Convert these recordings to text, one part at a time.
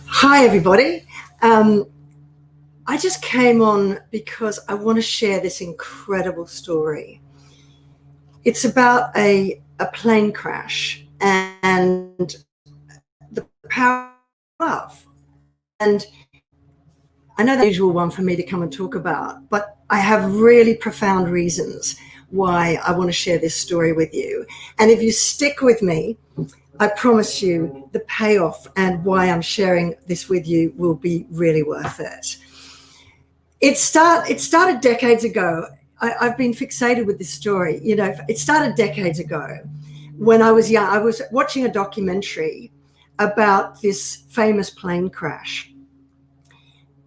Hi, everybody. I just came on because I want to share this incredible story. It's about a plane crash and the power of love. And I know that's the usual one for me to come and talk about, but I have really profound reasons why I want to share this story with you. And if you stick with me, I promise you the payoff and why I'm sharing this with you will be really worth it. It started decades ago. I've been fixated with this story. It started decades ago when I was young. I was watching a documentary about this famous plane crash.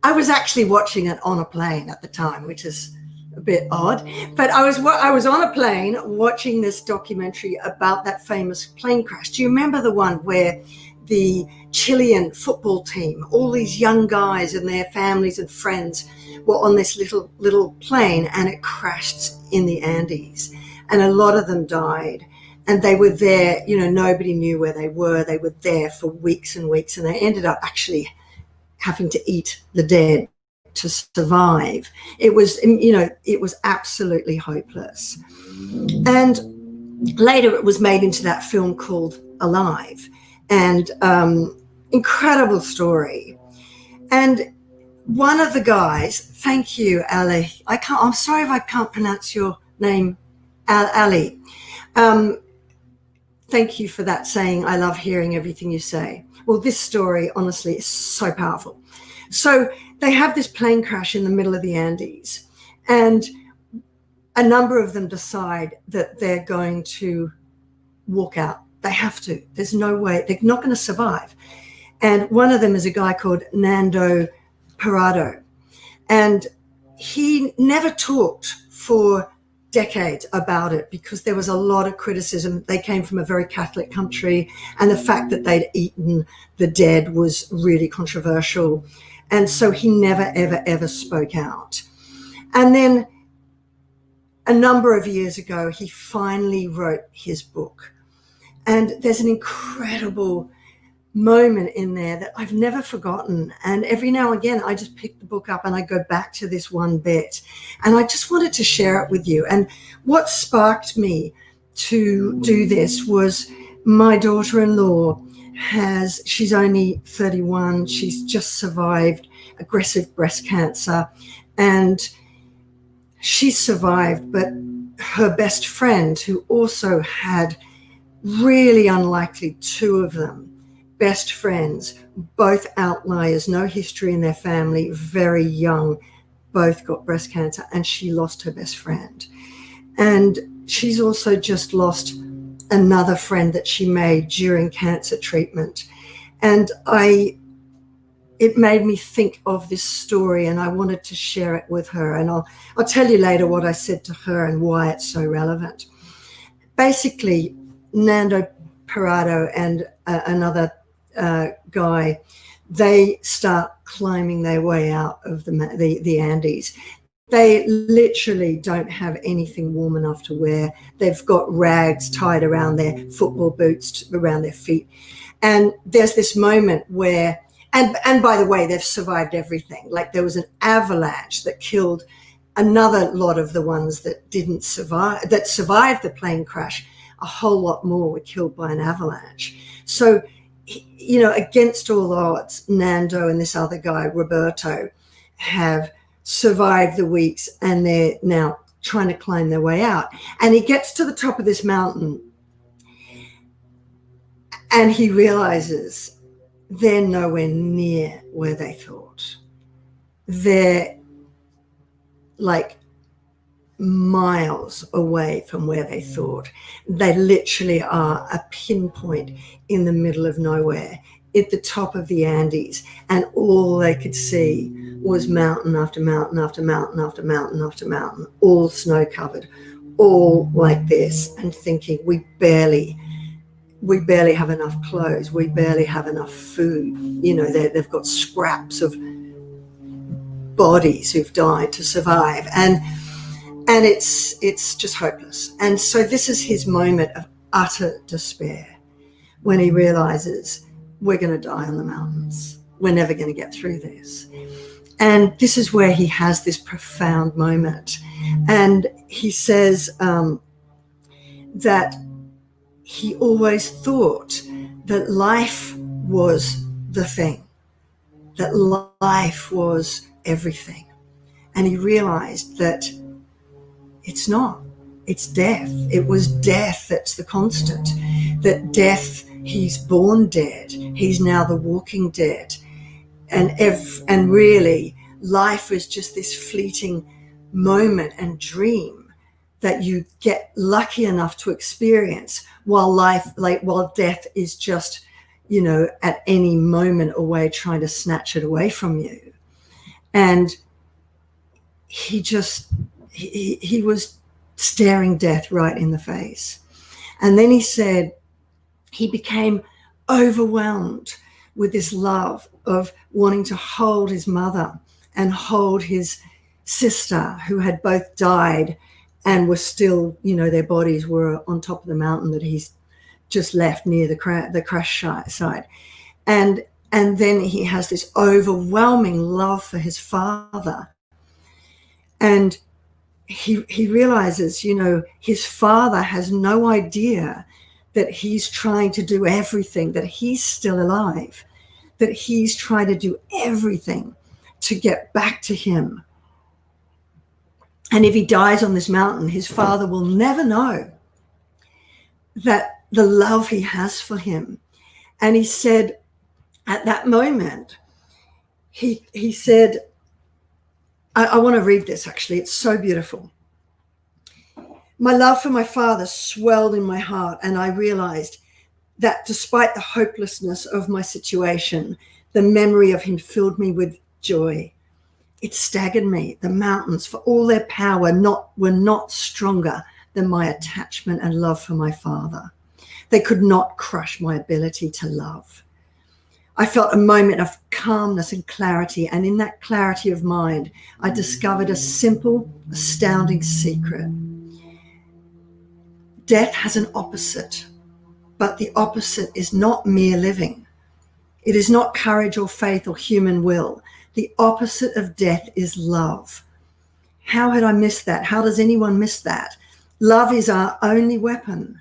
I was actually watching it on a plane at the time, which is a bit odd, but I was on a plane watching this documentary about that famous plane crash. Do you remember the one where the Chilean football team, all these young guys and their families and friends were on this little plane, and it crashed in the Andes, and a lot of them died, and they were there, nobody knew where they were. They were there for weeks and weeks, and they ended up actually having to eat the dead to survive. It was absolutely hopeless. And later it was made into that film called Alive, and incredible story. And one of the guys, thank you, Ali. I'm sorry if I can't pronounce your name, Ali. Thank you for that, saying I love hearing everything you say. Well, this story, honestly, is so powerful. So they have this plane crash in the middle of the Andes, and a number of them decide that they're going to walk out. They have to. There's no way. They're not going to survive. And one of them is a guy called Nando Parado. And he never talked for decades about it because there was a lot of criticism. They came from a very Catholic country, and the fact that they'd eaten the dead was really controversial. And so he never, ever, ever spoke out. And then a number of years ago, he finally wrote his book. And there's an incredible moment in there that I've never forgotten. And every now and again, I just pick the book up and I go back to this one bit. And I just wanted to share it with you. And what sparked me to do this was my daughter-in-law she's only 31. She's just survived aggressive breast cancer. And she survived, but her best friend, who also had really unlikely, two of them, best friends, both outliers, no history in their family, very young, both got breast cancer, and she lost her best friend. And she's also just lost another friend that she made during cancer treatment. And it made me think of this story, and I wanted to share it with her. And I'll tell you later what I said to her and why it's so relevant. Basically, Nando Parado and another guy, they start climbing their way out of the Andes. They literally don't have anything warm enough to wear. They've got rags tied around their football boots, around their feet. And there's this moment where, and by the way, they've survived everything. Like there was an avalanche that killed another lot of the ones that didn't survive, that survived the plane crash. A whole lot more were killed by an avalanche. So, against all odds, Nando and this other guy, Roberto, have survived the weeks, and they're now trying to climb their way out. And he gets to the top of this mountain and he realizes they're nowhere near where they thought. They're like miles away from where they thought. They literally are a pinpoint in the middle of nowhere at the top of the Andes, and all they could see was mountain after mountain after mountain after mountain after mountain, all snow covered, all like this, and thinking we barely have enough clothes, we barely have enough food. They've got scraps of bodies who've died to survive, and it's just hopeless. And so this is his moment of utter despair, when he realizes we're going to die on the mountains. We're never going to get through this. And this is where he has this profound moment. And he says that he always thought that life was the thing, that life was everything. And he realized that it's not. It's death. It was death that's the constant. That death, he's born dead. He's now the walking dead. And really, life is just this fleeting moment and dream that you get lucky enough to experience, while death is just, at any moment away, trying to snatch it away from you. And he was staring death right in the face. And then he said he became overwhelmed with this love of wanting to hold his mother and hold his sister, who had both died and were still, their bodies were on top of the mountain that he's just left near the crash site. And then he has this overwhelming love for his father. And he realizes, his father has no idea that he's trying to do everything, that he's still alive, that he's trying to do everything to get back to him. And if he dies on this mountain, his father will never know that the love he has for him. And he said, at that moment, he said, I want to read this actually, it's so beautiful. My love for my father swelled in my heart, and I realized that despite the hopelessness of my situation, the memory of him filled me with joy. It staggered me. The mountains, for all their power, were not stronger than my attachment and love for my father. They could not crush my ability to love. I felt a moment of calmness and clarity, and in that clarity of mind, I discovered a simple, astounding secret. Death has an opposite, but the opposite is not mere living. It is not courage or faith or human will. The opposite of death is love. How had I missed that? How does anyone miss that? Love is our only weapon.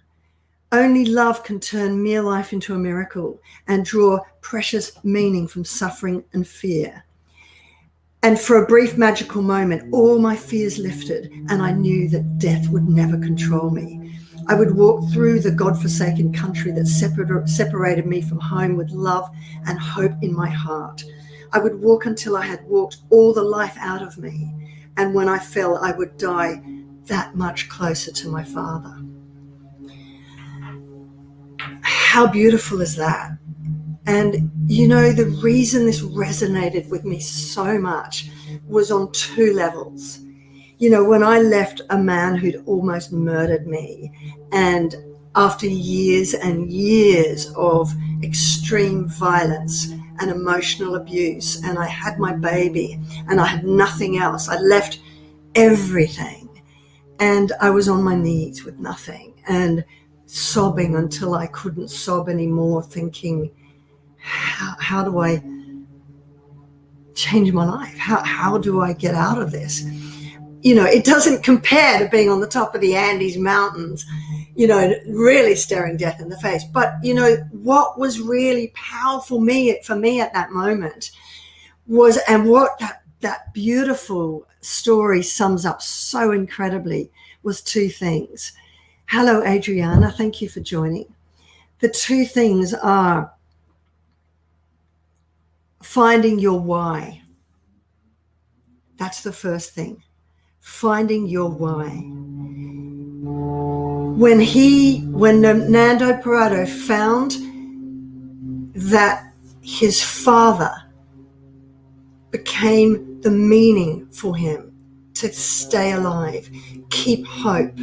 Only love can turn mere life into a miracle and draw precious meaning from suffering and fear. And for a brief magical moment, all my fears lifted, and I knew that death would never control me. I would walk through the God-forsaken country that separated me from home with love and hope in my heart. I would walk until I had walked all the life out of me. And when I fell, I would die that much closer to my father. How beautiful is that? And, the reason this resonated with me so much was on two levels. When I left a man who'd almost murdered me, and after years and years of extreme violence and emotional abuse, and I had my baby and I had nothing else, I left everything, and I was on my knees with nothing and sobbing until I couldn't sob anymore, thinking, how do I change my life? How do I get out of this? It doesn't compare to being on the top of the Andes Mountains, really staring death in the face. But, what was really powerful for me at that moment was, and what that beautiful story sums up so incredibly, was two things. Hello, Adriana. Thank you for joining. The two things are finding your why. That's the first thing. Finding your why. When Nando Parado found that his father became the meaning for him to stay alive, keep hope,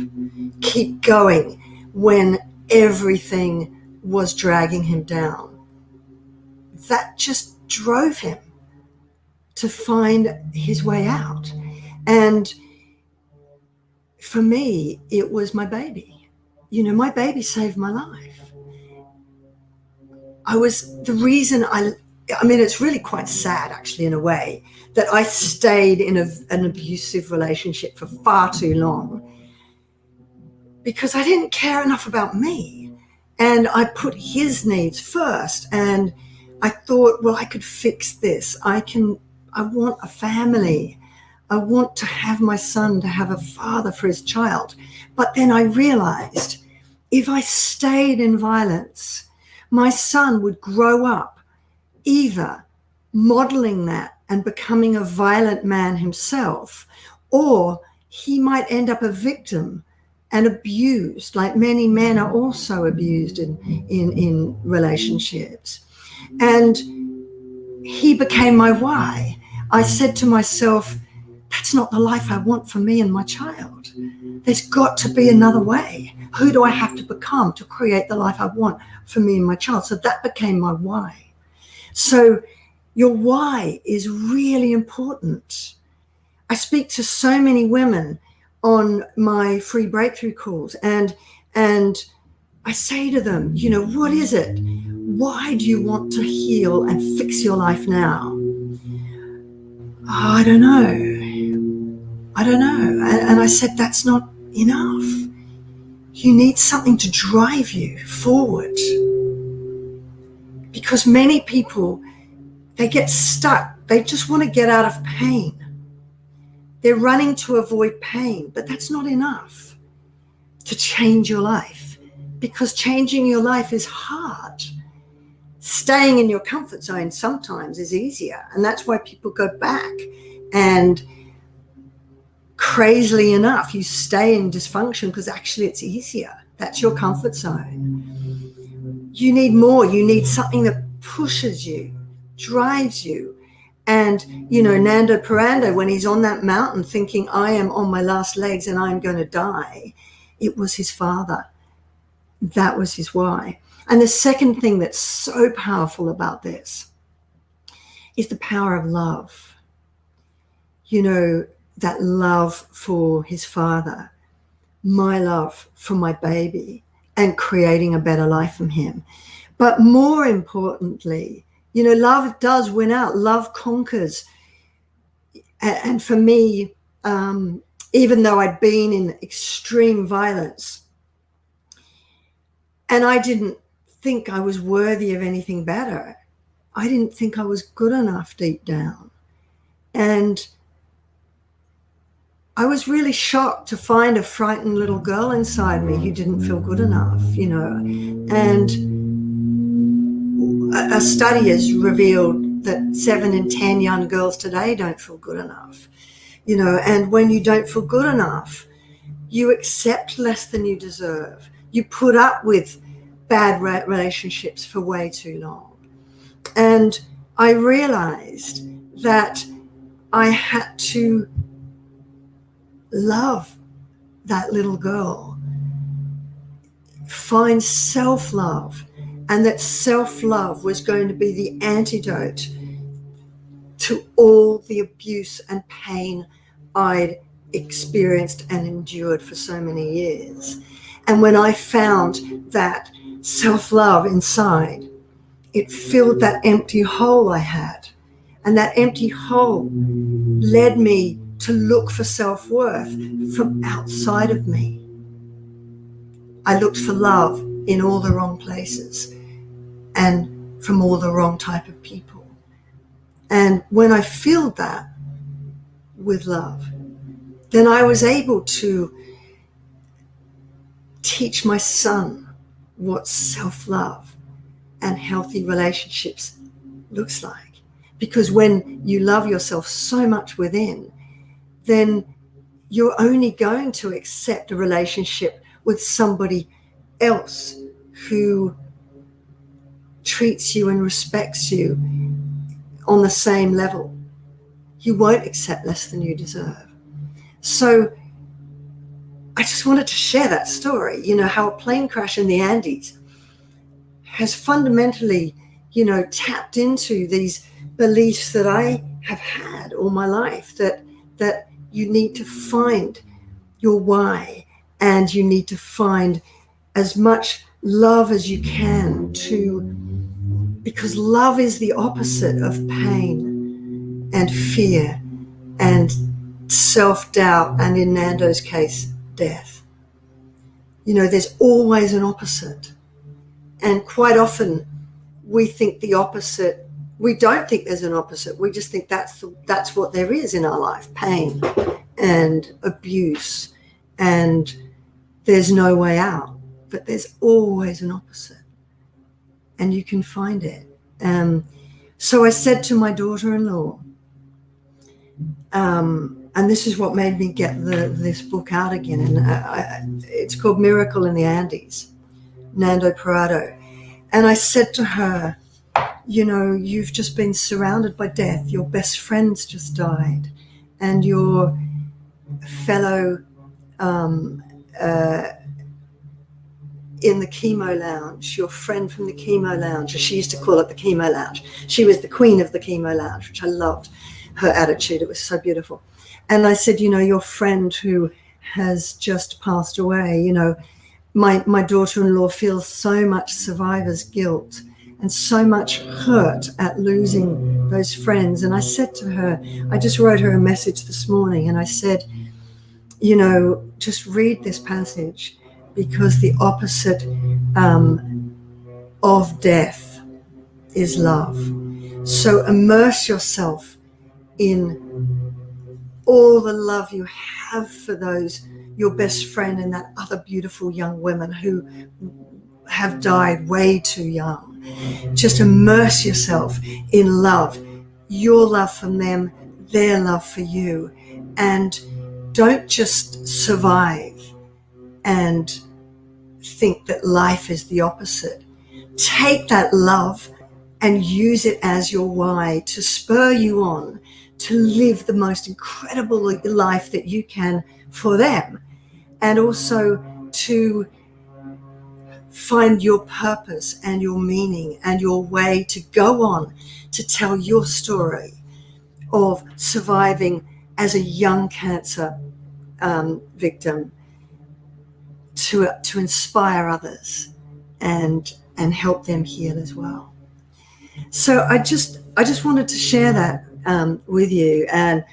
keep going when everything was dragging him down, that just drove him to find his way out. And for me, it was my baby. My baby saved my life. the reason I mean, it's really quite sad, actually, in a way, that I stayed in an abusive relationship for far too long, because I didn't care enough about me. And I put his needs first. And I thought, well, I could fix this. I want a family. I want to have my son to have a father for his child. But then I realized, if I stayed in violence, my son would grow up either modeling that and becoming a violent man himself, or he might end up a victim and abused, like many men are also abused in relationships. And he became my why. I said to myself, that's not the life I want for me and my child. There's got to be another way. Who do I have to become to create the life I want for me and my child? So that became my why. So your why is really important. I speak to so many women on my free breakthrough calls, and I say to them, what is it? Why do you want to heal and fix your life now? Oh, I don't know. And I said, that's not enough. You need something to drive you forward. Because many people, they get stuck. They just want to get out of pain. They're running to avoid pain, but that's not enough to change your life, because changing your life is hard. Staying in your comfort zone sometimes is easier, and that's why people go back. And crazily enough, you stay in dysfunction because actually it's easier. That's your comfort zone. You need more. You need something that pushes you, drives you. And, Nando Parando, when he's on that mountain thinking, I am on my last legs and I'm going to die, it was his father. That was his why. And the second thing that's so powerful about this is the power of love. That love for his father, my love for my baby, and creating a better life from him. But more importantly, love does win out. Love conquers. And for me, even though I'd been in extreme violence and I didn't think I was worthy of anything better, I didn't think I was good enough deep down. And I was really shocked to find a frightened little girl inside me who didn't feel good enough, And a study has revealed that 7 in 10 young girls today don't feel good enough, and when you don't feel good enough, you accept less than you deserve. You put up with bad relationships for way too long. And I realized that I had to love that little girl, find self-love, and that self-love was going to be the antidote to all the abuse and pain I'd experienced and endured for so many years. And when I found that self-love inside, it filled that empty hole I had. And that empty hole led me to look for self-worth from outside of me. I looked for love in all the wrong places and from all the wrong type of people. And when I filled that with love, then I was able to teach my son what self-love and healthy relationships looks like. Because when you love yourself so much within, then you're only going to accept a relationship with somebody else who treats you and respects you on the same level. You won't accept less than you deserve. So I just wanted to share that story, how a plane crash in the Andes has fundamentally, tapped into these beliefs that I have had all my life, that you need to find your why, and you need to find as much love as you can to because love is the opposite of pain and fear and self-doubt, and in Nando's case, death. There's always an opposite. And quite often we think the opposite, we don't think there's an opposite. We just think that's what there is in our life, pain and abuse, and there's no way out. But there's always an opposite, and you can find it. So I said to my daughter-in-law, and this is what made me get this book out again, and it's called Miracle in the Andes, Nando Parado. And I said to her, you've just been surrounded by death. Your best friend's just died, and your fellow in the chemo lounge, your friend from the chemo lounge, as she used to call it, the chemo lounge. She was the queen of the chemo lounge, which I loved her attitude. It was so beautiful. And I said, your friend who has just passed away, my daughter-in-law feels so much survivor's guilt and so much hurt at losing those friends. And I said to her, I just wrote her a message this morning, and I said, just read this passage, because the opposite of death is love. So immerse yourself in all the love you have for your best friend and that other beautiful young women who have died way too young. Just immerse yourself in love, your love from them, their love for you, and don't just survive and think that life is the opposite. Take that love and use it as your why to spur you on to live the most incredible life that you can for them, and also to find your purpose and your meaning and your way to go on to tell your story of surviving as a young cancer victim, to inspire others and help them heal as well. So I just wanted to share that with you, and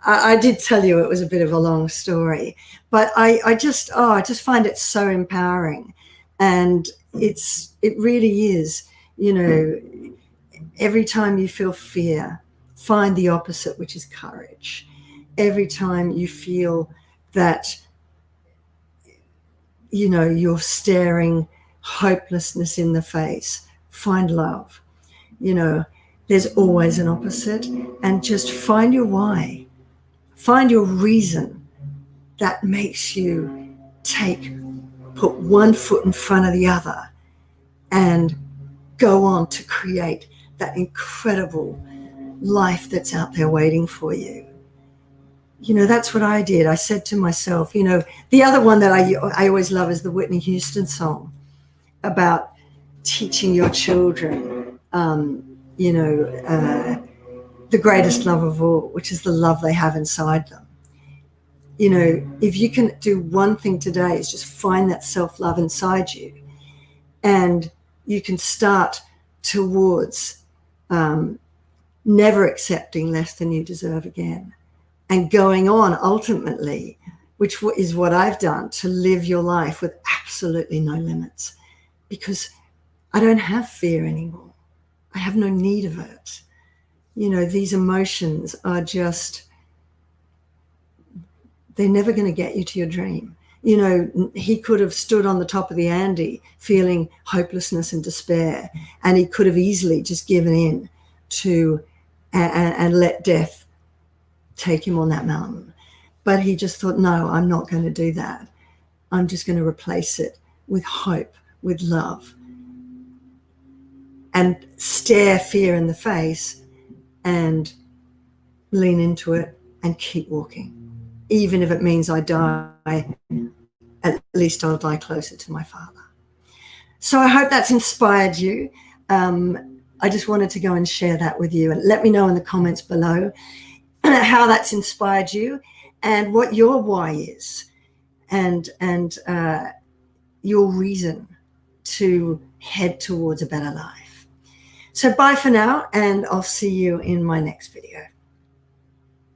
I did tell you it was a bit of a long story, but I just find it so empowering, and it really is. Every time you feel fear, find the opposite, which is courage. Every time you feel that you're staring hopelessness in the face, find love. There's always an opposite, and just find your why. Find your reason that makes you put one foot in front of the other and go on to create that incredible life that's out there waiting for you. That's what I did. I said to myself, the other one that I always love is the Whitney Houston song about teaching your children, the greatest love of all, which is the love they have inside them. If you can do one thing today, is just find that self-love inside you, and you can start towards never accepting less than you deserve again, and going on ultimately, which is what I've done, to live your life with absolutely no limits, because I don't have fear anymore. I have no need of it. These emotions are just, they're never going to get you to your dream. He could have stood on the top of the Andes feeling hopelessness and despair, and he could have easily just given in to and let death take him on that mountain. But he just thought, no, I'm not going to do that. I'm just going to replace it with hope, with love, and stare fear in the face and lean into it and keep walking. Even if it means I die, at least I'll die closer to my Father. So I hope that's inspired you. I just wanted to go and share that with you, and let me know in the comments below how that's inspired you and what your why is, and your reason to head towards a better life. So bye for now, and I'll see you in my next video.